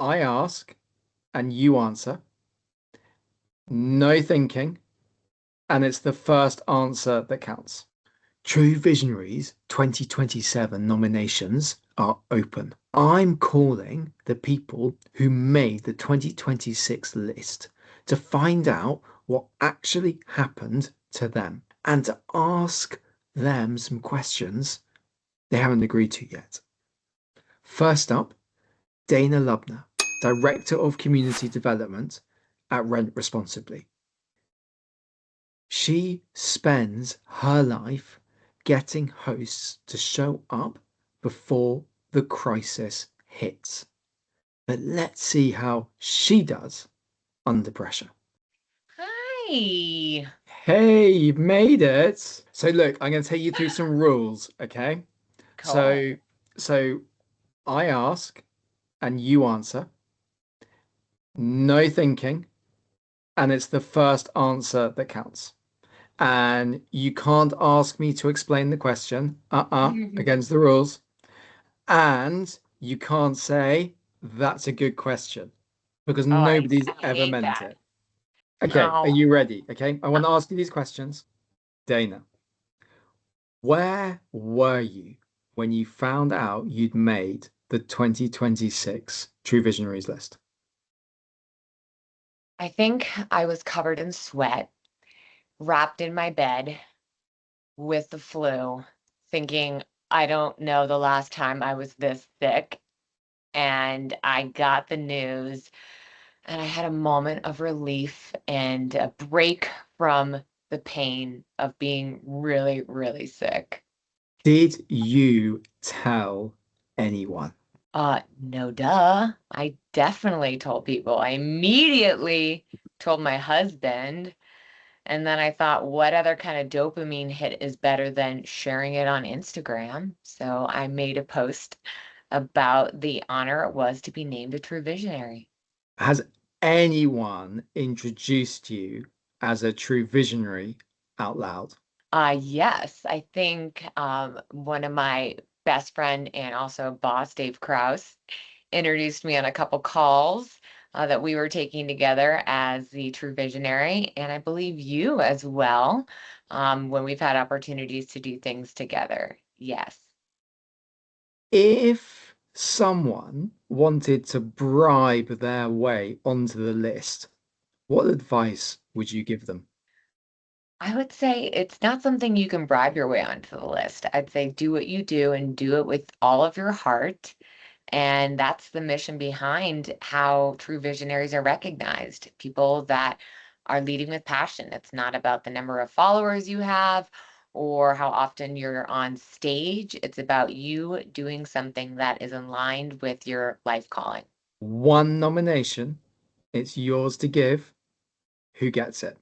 I ask and you answer. No thinking, and it's the first answer that counts. True Visionaries 2027 nominations are open. I'm calling the people who made the 2026 list to find out what actually happened to them and to ask them some questions they haven't agreed to yet. First up, Dana Lubner, Director of Community Development at Rent Responsibly. She spends her life getting hosts to show up before the crisis hits. But let's see how she does under pressure. Hi. Hey, you've made it. So look, I'm going to take you through some rules, okay? Cool. So so I ask and you answer. No thinking, and it's the first answer that counts. And you can't ask me to explain the question, against the rules. And you can't say, that's a good question, because Oh, I nobody's ever hate meant that. it. Okay, are Oh, you ready? Okay, I want to ask you these questions. Dana, where were you when you found out you'd made the 2026 True Visionaries list? I think I was covered in sweat, wrapped in my bed with the flu, thinking, I don't know the last time I was this sick. And I got the news, and I had a moment of relief and a break from the pain of being really, really sick. Did you tell anyone? No, duh. I definitely told people. I immediately told my husband. And then I thought, what other kind of dopamine hit is better than sharing it on Instagram? So I made a post about the honor it was to be named a true visionary. Has anyone introduced you as a true visionary out loud? Yes, I think one of my best friend and also boss, Dave Kraus, introduced me on a couple calls that we were taking together as the true visionary, and I believe you as well, when we've had opportunities to do things together. Yes. If someone wanted to bribe their way onto the list, what advice would you give them? I would say it's not something you can bribe your way onto the list. I'd say do what you do and do it with all of your heart. And that's the mission behind how true visionaries are recognized. People that are leading with passion. It's not about the number of followers you have or how often you're on stage. It's about you doing something that is aligned with your life calling. One nomination, it's yours to give. Who gets it?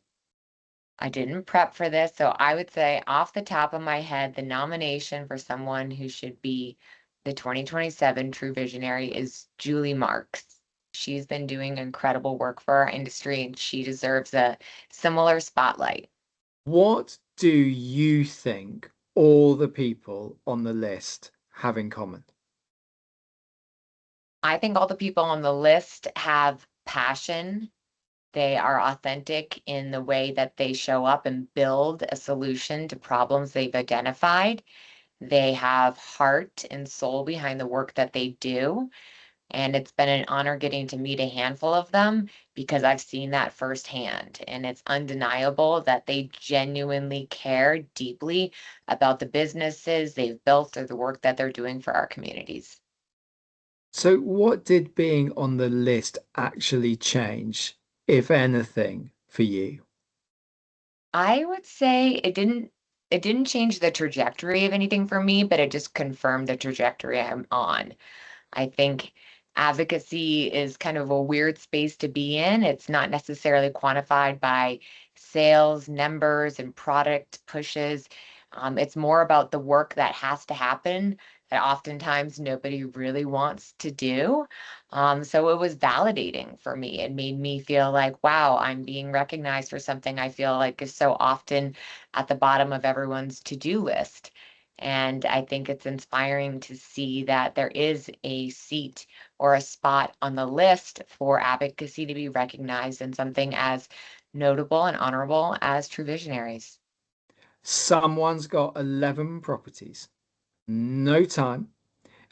I didn't prep for this, so I would say off the top of my head, the nomination for someone who should be the 2027 True Visionary is Julie Marks. She's been doing incredible work for our industry and she deserves a similar spotlight. What do you think all the people on the list have in common? I think all the people on the list have passion. They are authentic in the way that they show up and build a solution to problems they've identified. They have heart and soul behind the work that they do. And it's been an honor getting to meet a handful of them because I've seen that firsthand. And it's undeniable that they genuinely care deeply about the businesses they've built or the work that they're doing for our communities. So, what did being on the list actually change, if anything, for you? I would say it didn't change the trajectory of anything for me, but it just confirmed the trajectory I'm on. I think advocacy is kind of a weird space to be in. It's not necessarily quantified by sales numbers and product pushes. It's more about the work that has to happen that oftentimes nobody really wants to do. So it was validating for me. It made me feel like, wow, I'm being recognized for something I feel like is so often at the bottom of everyone's to-do list. And I think it's inspiring to see that there is a seat or a spot on the list for advocacy to be recognized in something as notable and honorable as Truvisionaries. Someone's got 11 properties, no time,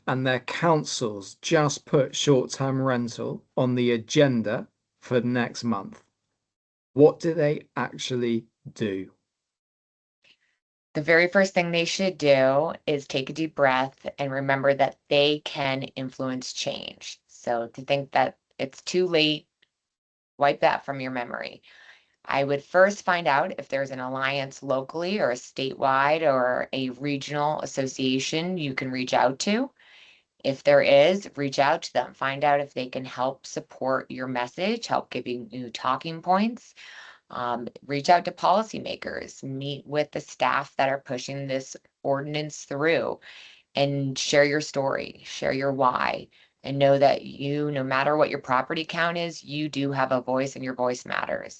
and their councils just put short-term rental on the agenda for next month. What do they actually do? The very first thing they should do is take a deep breath and remember that they can influence change. So to think that it's too late, wipe that from your memory. I would first find out if there's an alliance locally or a statewide or a regional association you can reach out to. If there is, reach out to them. Find out if they can help support your message, help giving you talking points. Reach out to policymakers, meet with the staff that are pushing this ordinance through, and share your story, share your why, and know that you, no matter what your property count is, you do have a voice and your voice matters.